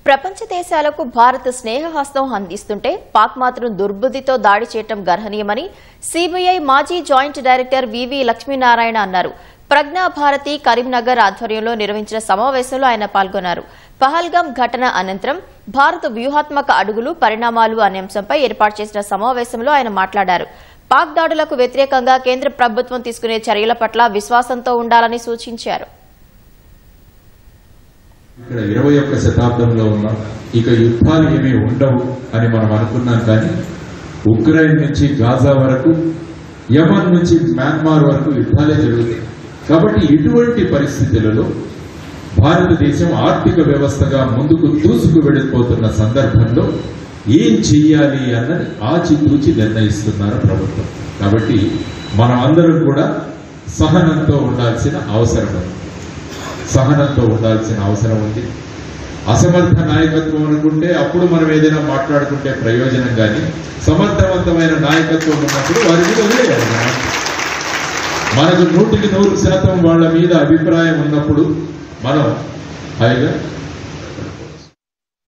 ప్రపంచ దేశాలకు భారత్ స్నేహహస్తం అందిస్తుంటే పాక్ మాత్రం దుర్బుద్ధితో దాడి చేయడం గర్హనీయమని సీబీఐ మాజీ జాయింట్ డైరెక్టర్ వివి లక్ష్మీనారాయణ అన్నారు. ప్రజ్ఞా భారతి కరీంనగర్ ఆధ్వర్యంలో నిర్వహించిన సమావేశంలో ఆయన పాల్గొన్నారు. పహల్గామ్ ఘటన అనంతరం భారత్ వ్యూహాత్మక అడుగులు పరిణామాలు అనే అంశంపై ఏర్పాటు చేసిన సమావేశంలో ఆయన మాట్లాడారు. పాక్ దాడులకు వ్యతిరేకంగా కేంద్ర ప్రభుత్వం తీసుకునే చర్యల పట్ల విశ్వాసంతో ఉండాలని సూచించారు. ఇక్కడ 21వ శతాబ్దంలో ఉన్నాం. ఇక యుద్ధాలు ఏమీ ఉండవు అని మనం అనుకున్నాం. కానీ ఉక్రెయిన్ నుంచి గాజా వరకు, యమన్ నుంచి మ్యాన్మార్ వరకు యుద్ధాలే జరుగుతాయి. కాబట్టి ఇటువంటి పరిస్థితులలో భారతదేశం ఆర్థిక వ్యవస్థగా ముందుకు దూసుకు వెళ్ళిపోతున్న సందర్భంలో ఏం చెయ్యాలి అన్నది ఆచితూచి నిర్ణయిస్తున్నారు ప్రభుత్వం. కాబట్టి మనం అందరం కూడా సహనంతో ఉండాల్సిన అవసరం ఉంది. అసమర్థ నాయకత్వం అనుకుంటే అప్పుడు మనం ఏదైనా మాట్లాడుకుంటే ప్రయోజనం, కానీ సమర్థవంతమైన నాయకత్వం ఉన్నప్పుడు వారి మీద వదిలేయాలి. మనకు 100% వాళ్ళ మీద అభిప్రాయం ఉన్నప్పుడు మనం హాయిగా